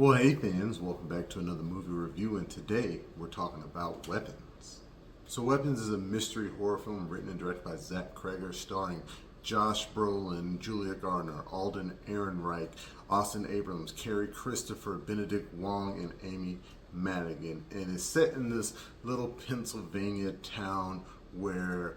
Well, hey fans, welcome back to another movie review, and today we're talking about Weapons. So Weapons is a mystery horror film written and directed by Zach Cregger, starring Josh Brolin, Julia Garner, Alden Ehrenreich, Austin Abrams, Cary Christopher, Benedict Wong, and Amy Madigan. And it's set in this little Pennsylvania town where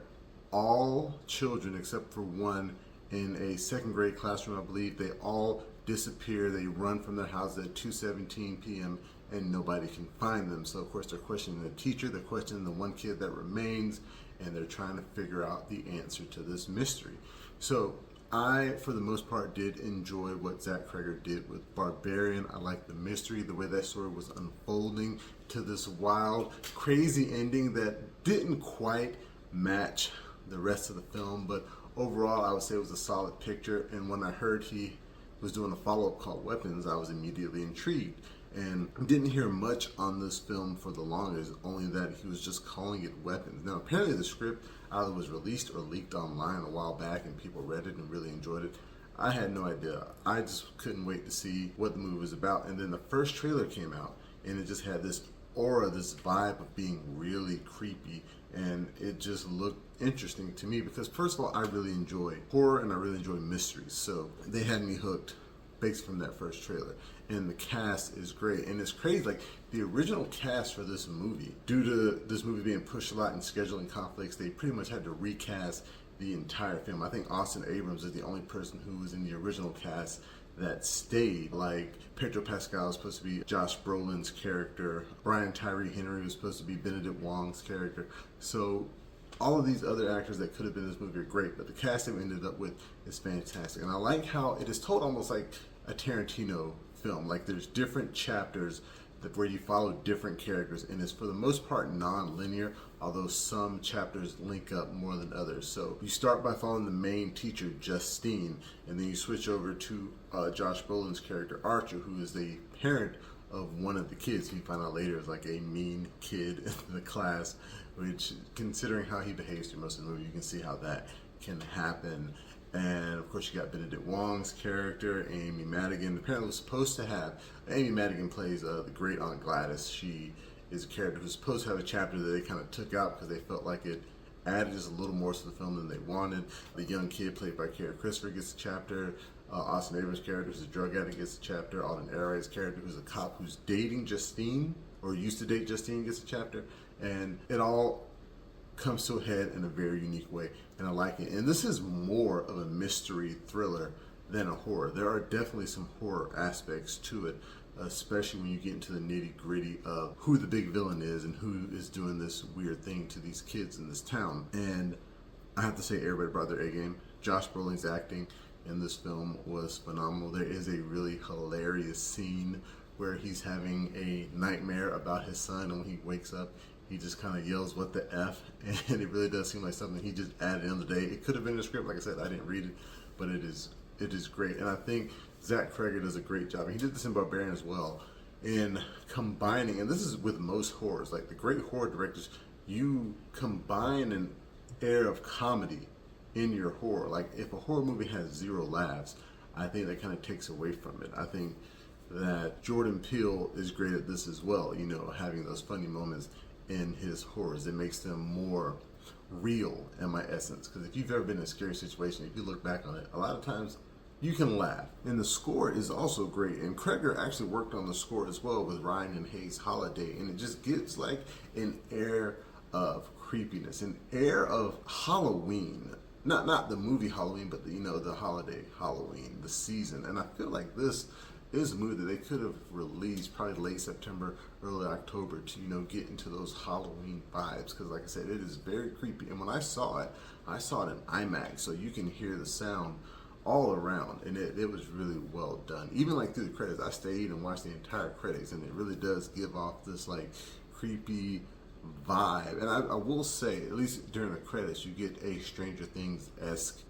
all children, except for one in a second grade classroom, I believe, they all disappear. They run from their house at 2:17 p.m. and nobody can find them. So of course they're questioning the teacher, they're questioning the one kid that remains, and they're trying to figure out the answer to this mystery. So I, for the most part, did enjoy what Zach Cregger did with Barbarian. I liked the mystery, the way that story was unfolding to this wild, crazy ending that didn't quite match the rest of the film, but overall I would say it was a solid picture. And when I heard he was doing a follow-up called Weapons, I was immediately intrigued, and didn't hear much on this film for the longest, only that he was just calling it Weapons. Now apparently the script either was released or leaked online a while back and people read it and really enjoyed it. I had no idea. I just couldn't wait to see what the movie was about. And then the first trailer came out and it just had this aura, this vibe of being really creepy, and it just looked interesting to me because first of all, I really enjoy horror and I really enjoy mysteries, so they had me hooked based from that first trailer. And the cast is great, and it's crazy, like the original cast for this movie, due to this movie being pushed a lot in scheduling conflicts, they pretty much had to recast the entire film. I think Austin Abrams is the only person who was in the original cast that stayed. Like Pedro Pascal was supposed to be Josh Brolin's character, Brian Tyree Henry was supposed to be Benedict Wong's character. So all of these other actors that could have been in this movie are great, but the cast that we ended up with is fantastic. And I like how it is told almost like a Tarantino film. Like there's different chapters where you follow different characters, and it's for the most part non-linear, although some chapters link up more than others. So you start by following the main teacher, Justine, and then you switch over to Josh Brolin's character, Archer, who is the parent of one of the kids who you find out later is like a mean kid in the class, which, considering how he behaves through most of the movie, you can see how that can happen. And of course you got Benedict Wong's character, Amy Madigan. Apparently was supposed to have, Amy Madigan plays the great Aunt Gladys. She is a character who's supposed to have a chapter that they kind of took out because they felt like it added just a little more to the film than they wanted. The young kid played by Cary Christopher gets a chapter. Austin Abrams' character, who's a drug addict, gets a chapter. Alden Ehrenreich's character, who's a cop who's dating Justine, or used to date Justine, gets a chapter. And it all comes to a head in a very unique way, and I like it. And this is more of a mystery thriller than a horror. There are definitely some horror aspects to it, especially when you get into the nitty-gritty of who the big villain is and who is doing this weird thing to these kids in this town. And I have to say, everybody brought their A game. Josh Brolin's acting in this film was phenomenal. There is a really hilarious scene where he's having a nightmare about his son, and when he wakes up, he just kind of yells, "What the F?" And it really does seem like something he just added in the day. It could have been in the script, like I said, I didn't read it, but it is great. And I think Zach Cregger does a great job. And he did this in Barbarian as well, in combining, and this is with most horrors, like the great horror directors, you combine an air of comedy in your horror. Like if a horror movie has zero laughs, I think that kind of takes away from it. I think that Jordan Peele is great at this as well, you know, having those funny moments in his horrors. It makes them more real, in my essence, because if you've ever been in a scary situation, if you look back on it, a lot of times you can laugh. And the score is also great, and Cregger actually worked on the score as well with Ryan and Hayes Holiday, and it just gives like an air of creepiness, an air of Halloween. Not the movie Halloween, but the holiday Halloween, the season. And I feel like this is a movie that they could have released probably late September, early October to get into those Halloween vibes, because like I said, it is very creepy. And when I saw it in IMAX, so you can hear the sound all around, and it was really well done. Even like through the credits, I stayed and watched the entire credits, and it really does give off this like creepy vibe. And I will say, at least during the credits, you get a Stranger Things-esque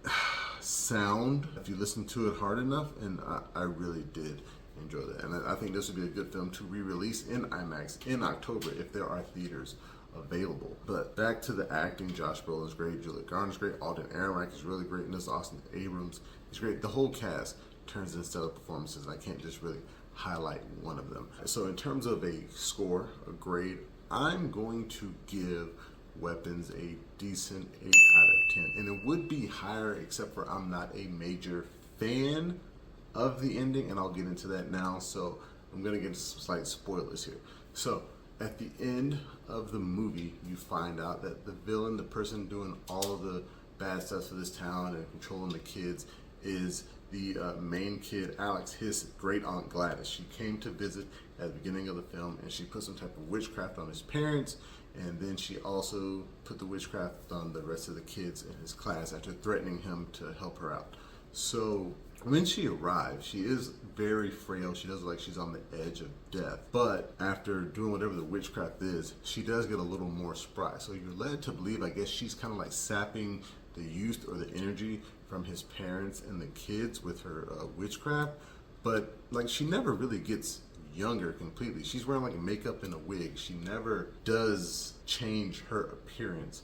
sound if you listen to it hard enough, and I really did enjoy that. And I think this would be a good film to re-release in IMAX in October if there are theaters available. But back to the acting, Josh Brolin is great, Julia Garner is great, Alden Ehrenreich is really great, and this Austin Abrams is great. The whole cast turns in stellar performances, and I can't just really highlight one of them. So in terms of a score, a grade, I'm going to give Weapons a decent 8 out of 10. And it would be higher except for I'm not a major fan of the ending, and I'll get into that now. So I'm going to get some slight spoilers here. So at the end of the movie, you find out that the villain, the person doing all of the bad stuff for this town and controlling the kids, is the main kid, Alex, his great aunt Gladys. She came to visit at the beginning of the film, and she put some type of witchcraft on his parents, and then she also put the witchcraft on the rest of the kids in his class after threatening him to help her out. So when she arrives, she is very frail. She does look like she's on the edge of death. But after doing whatever the witchcraft is, she does get a little more spry. So you're led to believe, I guess, she's kind of like sapping the youth or the energy from his parents and the kids with her witchcraft. But like, she never really gets younger completely. She's wearing like makeup and a wig. She never does change her appearance.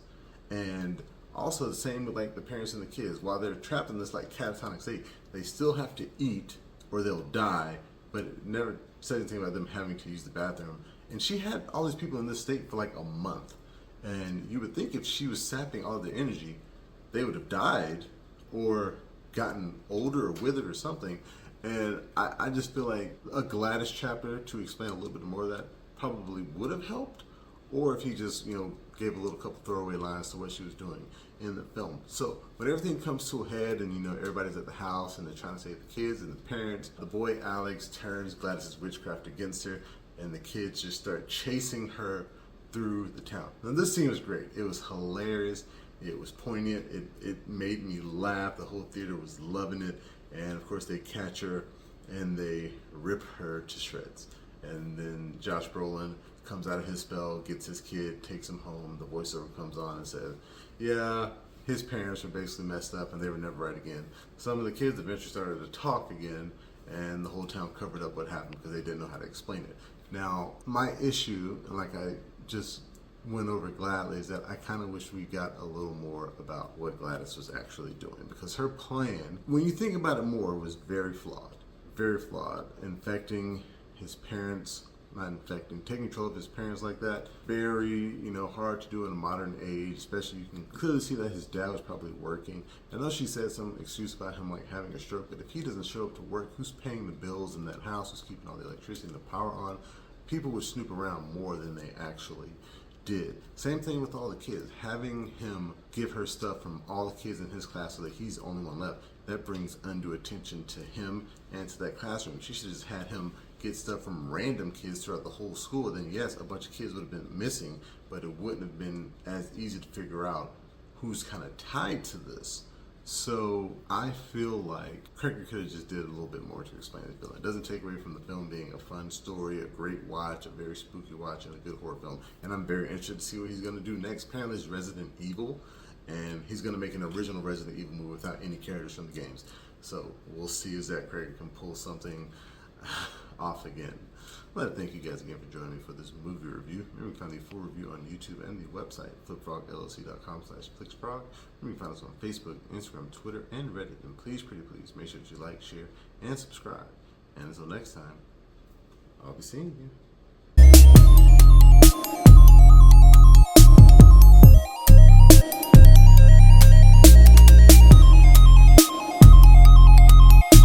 And also the same with like the parents and the kids. While they're trapped in this like catatonic state, they still have to eat or they'll die, but it never said anything about them having to use the bathroom. And she had all these people in this state for like a month. And you would think if she was sapping all their energy, they would have died or gotten older or withered or something. And I just feel like a Gladys chapter to explain a little bit more of that probably would have helped, or if he just, gave a little couple throwaway lines to what she was doing in the film. So when everything comes to a head and, everybody's at the house and they're trying to save the kids and the parents, the boy Alex turns Gladys's witchcraft against her, and the kids just start chasing her through the town. Now this scene was great. It was hilarious. It was poignant. It made me laugh. The whole theater was loving it. And of course they catch her and they rip her to shreds. And then Josh Brolin comes out of his spell, gets his kid, takes him home. The voiceover comes on and says, yeah, his parents were basically messed up and they were never right again. Some of the kids eventually started to talk again, and the whole town covered up what happened because they didn't know how to explain it. Now, my issue, like I just went over gladly, is that I kind of wish we got a little more about what Gladys was actually doing, because her plan, when you think about it more, was very flawed. Very flawed. Infecting his parents, not infecting, taking control of his parents like that, very, hard to do in a modern age, especially you can clearly see that his dad was probably working. I know she said some excuse about him like having a stroke, but if he doesn't show up to work, who's paying the bills in that house, who's keeping all the electricity and the power on? People would snoop around more than they actually did. Same thing with all the kids. Having him give her stuff from all the kids in his class so that he's the only one left, that brings undue attention to him and to that classroom. She should have just had him get stuff from random kids throughout the whole school. Then yes, a bunch of kids would have been missing, but it wouldn't have been as easy to figure out who's kind of tied to this. So I feel like Cregger could have just did a little bit more to explain the film. It doesn't take away from the film being a fun story, a great watch, a very spooky watch, and a good horror film. And I'm very interested to see what he's going to do next. Apparently it's Resident Evil, and he's going to make an original Resident Evil movie without any characters from the games. So we'll see if Zach Cregger can pull something off again. I'd like to thank you guys again for joining me for this movie review. Remember, you can find the full review on YouTube and the website, flipfrogllc.com/clicksprog. Remember, you can find us on Facebook, Instagram, Twitter, and Reddit. And please, pretty please, make sure that you like, share, and subscribe. And until next time, I'll be seeing you.